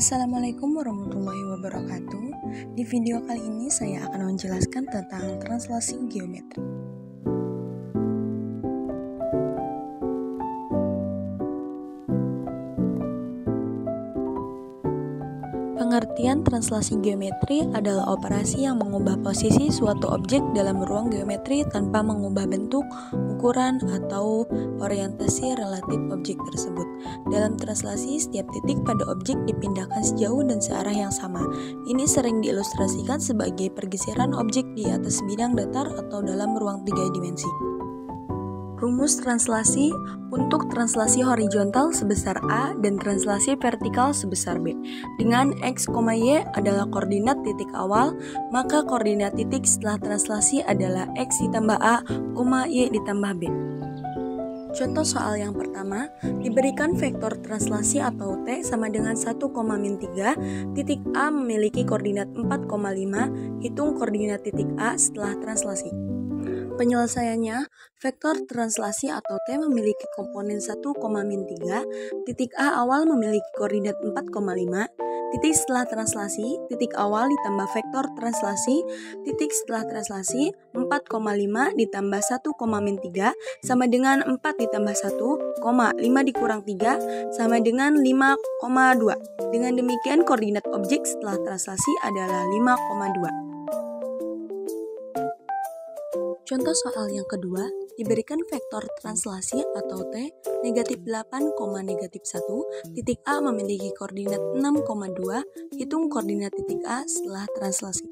Assalamualaikum warahmatullahi wabarakatuh. Di video kali ini saya akan menjelaskan tentang translasi geometri. Pengertian translasi geometri adalah operasi yang mengubah posisi suatu objek dalam ruang geometri tanpa mengubah bentuk, ukuran, atau orientasi relatif objek tersebut. Dalam translasi, setiap titik pada objek dipindahkan sejauh dan searah yang sama. Ini sering diilustrasikan sebagai pergeseran objek di atas bidang datar atau dalam ruang 3 dimensi. Rumus translasi untuk translasi horizontal sebesar A dan translasi vertikal sebesar B. Dengan X, Y adalah koordinat titik awal, maka koordinat titik setelah translasi adalah X ditambah A, Y ditambah B. Contoh soal yang pertama, diberikan vektor translasi atau T sama dengan 1,-3, titik A memiliki koordinat 4,5, hitung koordinat titik A setelah translasi. Penyelesaiannya, vektor translasi atau T memiliki komponen 1,-3, titik A awal memiliki koordinat 4,5, titik setelah translasi, titik awal ditambah vektor translasi, titik setelah translasi, 4,5 ditambah 1,-3 sama dengan 4 ditambah 1, 5 dikurang 3 sama dengan 5,2. Dengan demikian koordinat objek setelah translasi adalah 5,2. Contoh soal yang kedua, diberikan vektor translasi atau T negatif 8, negatif 1, titik A memiliki koordinat 6,2, hitung koordinat titik A setelah translasi.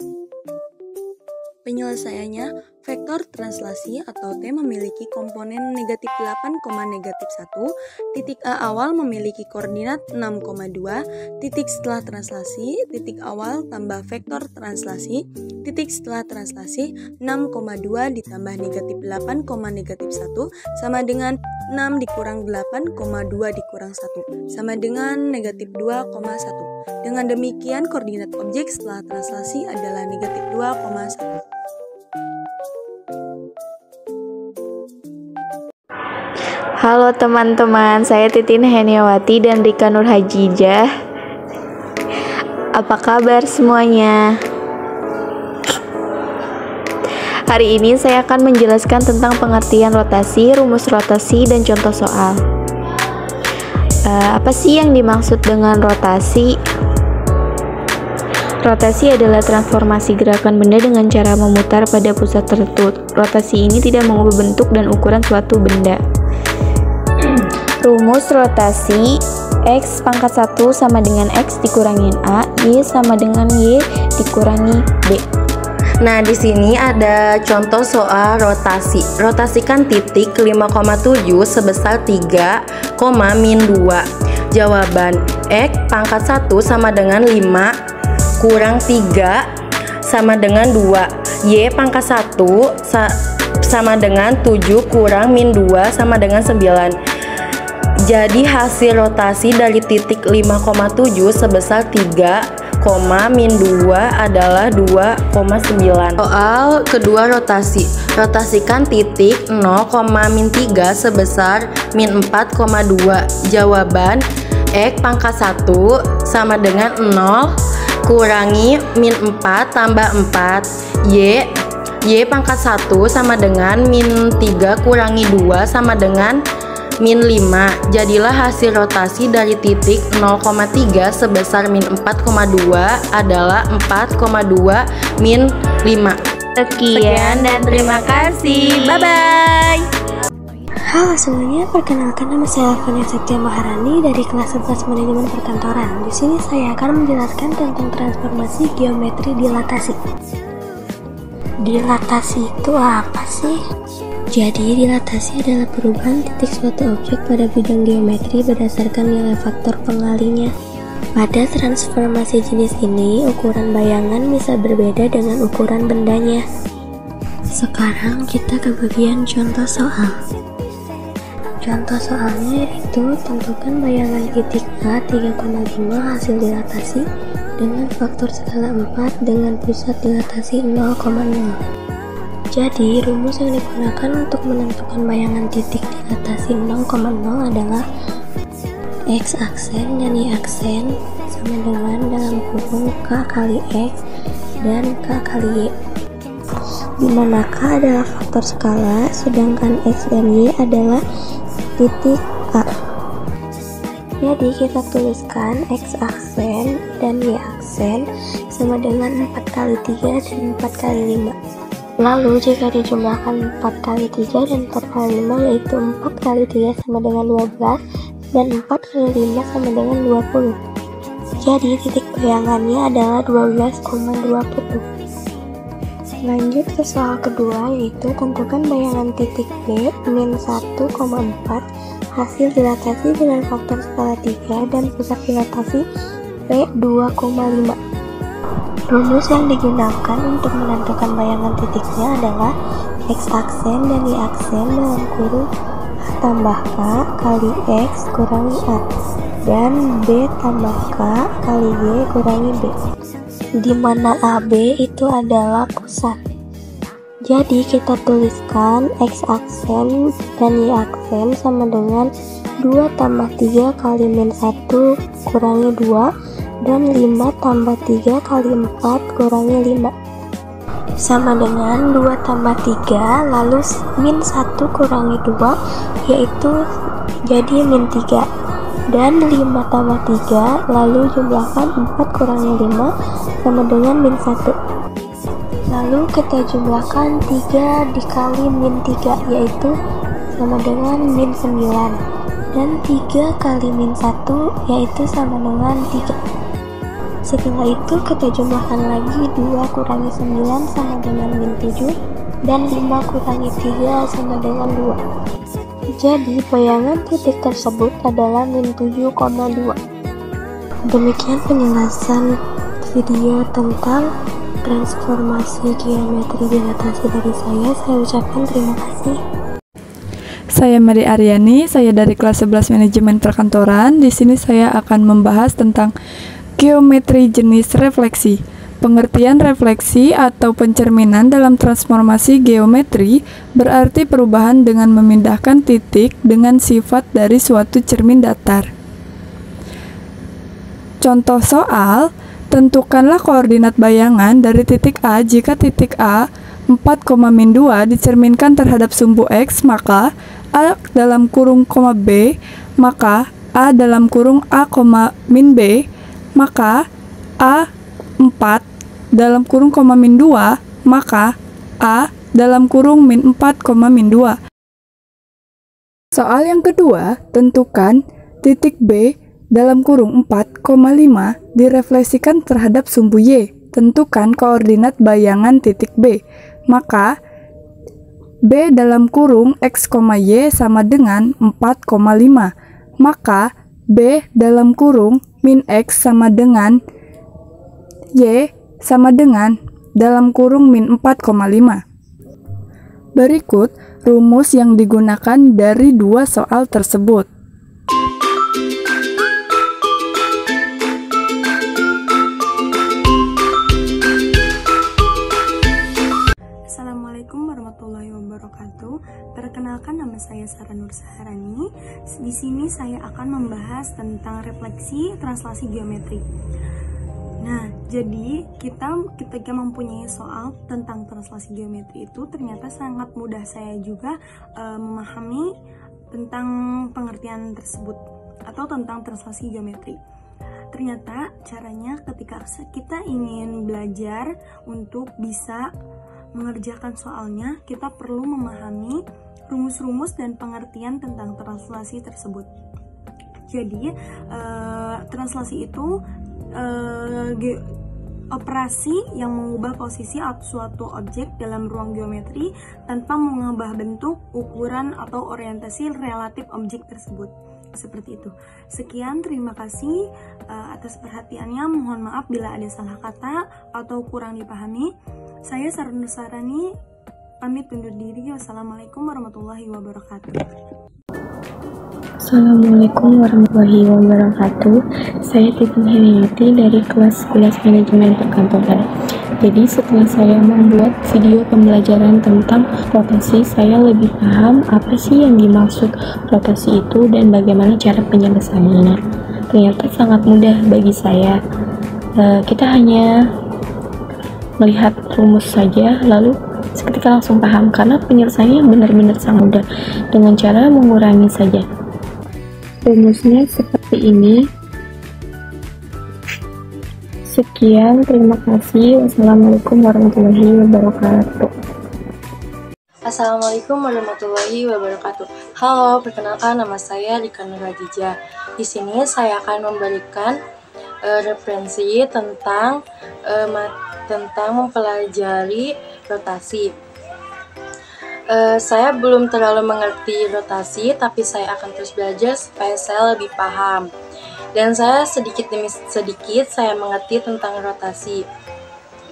Penyelesaiannya, vektor translasi atau T memiliki komponen negatif 8, negatif 1, titik A awal memiliki koordinat 6,2, titik setelah translasi, titik awal tambah vektor translasi, titik setelah translasi, 6,2 ditambah negatif 8, negatif 1 sama dengan 6 dikurang 8, 2 dikurang 1 sama dengan negatif 2,1. Dengan demikian koordinat objek setelah translasi adalah negatif 2,1. Halo teman-teman, saya Titin Heniawati dan Rika Nurhajijah. Apa kabar semuanya? Hari ini saya akan menjelaskan tentang pengertian rotasi, rumus rotasi, dan contoh soal. Apa sih yang dimaksud dengan rotasi? Rotasi adalah transformasi gerakan benda dengan cara memutar pada pusat tertentu. Rotasi ini tidak mengubah bentuk dan ukuran suatu benda. Rumus rotasi, X pangkat 1 sama dengan X dikurangin A, Y sama dengan Y dikurangi B. Nah, di sini ada contoh soal rotasi. Rotasikan titik 5,7 sebesar 3, min 2. Jawaban, X pangkat 1 sama dengan 5 kurang 3 sama dengan 2. Y pangkat 1 sama dengan 7 kurang min 2 sama dengan 9. Jadi hasil rotasi dari titik 5,7 sebesar 3, min 2 adalah 2,9. Soal kedua rotasi. Rotasikan titik 0,-3 sebesar min 4,2. Jawaban, X pangkat 1 sama dengan 0 kurangi min 4 tambah 4. Y pangkat 1 sama dengan min 3 kurangi 2 sama dengan min 5. Jadilah hasil rotasi dari titik 0,3 sebesar min 4,2 adalah 4,2 min 5. Sekian dan terima kasih. Bye-bye. Halo semuanya, perkenalkan nama saya Alvania Setia Maharani dari kelas 11 Manajemen Perkantoran. Di sini saya akan menjelaskan tentang transformasi geometri dilatasi. Dilatasi itu apa sih? Jadi, dilatasi adalah perubahan titik suatu objek pada bidang geometri berdasarkan nilai faktor pengalinya. Pada transformasi jenis ini, ukuran bayangan bisa berbeda dengan ukuran bendanya. Sekarang kita ke bagian contoh soal. Contoh soalnya yaitu tentukan bayangan titik A 3,5 hasil dilatasi dengan faktor skala 4 dengan pusat dilatasi 0,0. Jadi, rumus yang digunakan untuk menentukan bayangan titik dilatasi 0,0 adalah X aksen dan Y aksen sama dengan dalam kurung K kali X dan K kali Y, dimana K adalah faktor skala sedangkan X dan Y adalah titik A. Jadi kita tuliskan X aksen dan Y aksen sama dengan 4 kali 3 dan 4 kali 5. Lalu jika dijumlahkan 4 kali 3 dan 4 kali 5 yaitu 4 kali 3 sama dengan 12 dan 4 kali 5 sama dengan 20. Jadi titik bayangannya adalah 12,20. Lanjut ke soal kedua, yaitu tentukan bayangan titik B min 1,4 hasil dilatasi dengan faktor skala 3 dan pusat dilatasi P 2,5. Rumus yang digunakan untuk menentukan bayangan titiknya adalah X aksen dan Y aksen dalam kurung A tambah K kali X kurangi A dan B tambah K kali Y kurangi B, di mana AB itu adalah pusat. Jadi kita tuliskan X aksen dan Y aksen sama dengan 2 tambah 3 kali min 1 kurangi 2 dan 5 tambah 3 kali 4 kurangi 5 sama dengan 2 tambah 3 lalu min 1 kurangi 2 yaitu jadi min 3 dan 5 tambah 3 lalu jumlahkan 4 kurangi 5 sama dengan min 1. Lalu kita jumlahkan 3 dikali min 3 yaitu sama dengan min 9 dan 3 kali min 1 yaitu sama dengan 3. Setelah itu kita jumlahkan lagi 2 kurangi 9 sama dengan min 7 dan 5 kurangi 3 sama dengan 2. Jadi bayangan titik tersebut adalah min 7,2. Demikian penjelasan video tentang transformasi geometri dilatasi dari saya ucapkan terima kasih. Saya Mary Aryani, saya dari kelas 11 Manajemen Perkantoran. Di sini saya akan membahas tentang geometri jenis refleksi. Pengertian refleksi atau pencerminan dalam transformasi geometri berarti perubahan dengan memindahkan titik dengan sifat dari suatu cermin datar. Contoh soal, tentukanlah koordinat bayangan dari titik A jika titik A 4,-2 dicerminkan terhadap sumbu X, maka A dalam kurung, B, maka A dalam kurung A, min B, maka A4 dalam kurung, min 2, maka A dalam kurung min 4, min 2. Soal yang kedua, tentukan titik B dalam kurung 4,5 direfleksikan terhadap sumbu Y. Tentukan koordinat bayangan titik B. Maka B dalam kurung X, Y sama dengan 4,5. Maka B dalam kurung min X sama dengan Y sama dengan dalam kurung min 4,5. Berikut rumus yang digunakan dari dua soal tersebut. Assalamualaikum warahmatullahi wabarakatuh. Perkenalkan, nama saya Sarah Nur Saharani. Di sini saya akan membahas tentang refleksi translasi geometri. Nah, jadi kita ketika mempunyai soal tentang translasi geometri itu ternyata sangat mudah saya juga memahami tentang pengertian tersebut atau tentang translasi geometri. Ternyata caranya ketika kita ingin belajar untuk bisa mengerjakan soalnya, kita perlu memahami rumus-rumus dan pengertian tentang translasi tersebut. Jadi, translasi itu operasi yang mengubah posisi suatu objek dalam ruang geometri tanpa mengubah bentuk, ukuran, atau orientasi relatif objek tersebut. Seperti itu. Sekian, terima kasih atas perhatiannya. Mohon maaf bila ada salah kata atau kurang dipahami. Saya Sarah Nur Saharani, pamit undur diri. Wassalamualaikum warahmatullahi wabarakatuh. Assalamualaikum warahmatullahi wabarakatuh. Saya Titin Heriati dari kelas 11 Manajemen Perkantoran. Jadi setelah saya membuat video pembelajaran tentang rotasi, saya lebih paham apa sih yang dimaksud rotasi itu dan bagaimana cara penyelesaiannya. ternyata sangat mudah bagi saya. Kita hanya melihat rumus saja, lalu seketika langsung paham karena penyelesaiannya benar-benar sangat mudah dengan cara mengurangi saja. Rumusnya seperti ini. Sekian, terima kasih. Wassalamualaikum warahmatullahi wabarakatuh. Assalamualaikum warahmatullahi wabarakatuh. Halo, perkenalkan nama saya Rika Nurhadijah. Di sini saya akan memberikan referensi tentang mempelajari rotasi. Saya belum terlalu mengerti rotasi, tapi saya akan terus belajar supaya saya lebih paham. Dan saya sedikit demi sedikit saya mengerti tentang rotasi.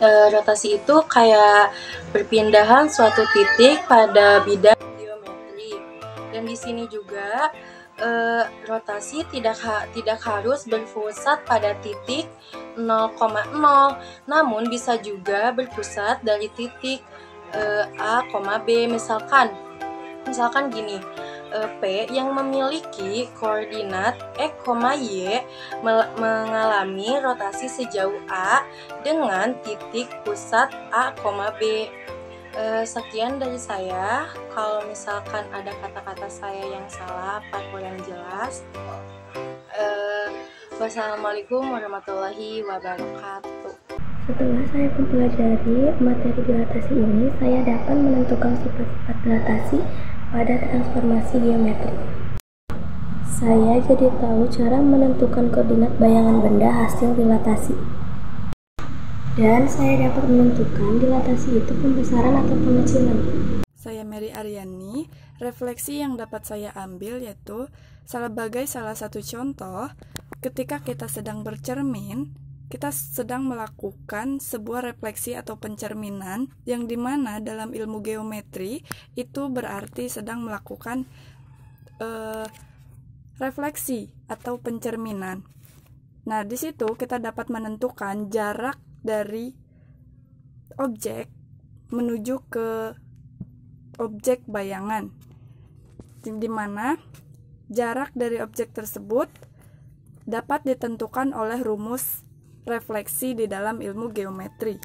Rotasi itu kayak perpindahan suatu titik pada bidang geometri. Dan di sini juga rotasi tidak harus berpusat pada titik 0,0, namun bisa juga berpusat dari titik A, B. Misalkan gini, P yang memiliki koordinat X, Y mengalami rotasi sejauh A dengan titik pusat A, B. Sekian dari saya. Kalau misalkan ada kata-kata saya yang salah atau kurang jelas, wassalamualaikum warahmatullahi wabarakatuh. Setelah saya mempelajari materi dilatasi ini, saya dapat menentukan sifat-sifat dilatasi pada transformasi geometri. Saya jadi tahu cara menentukan koordinat bayangan benda hasil dilatasi. Dan saya dapat menentukan dilatasi itu pembesaran atau pengecilan. Saya Mary Aryani. Refleksi yang dapat saya ambil yaitu sebagai salah satu contoh ketika kita sedang bercermin, kita sedang melakukan sebuah refleksi atau pencerminan yang dimana dalam ilmu geometri itu berarti sedang melakukan refleksi atau pencerminan. Nah, di situ kita dapat menentukan jarak dari objek menuju ke objek bayangan, di mana jarak dari objek tersebut dapat ditentukan oleh rumus refleksi di dalam ilmu geometri.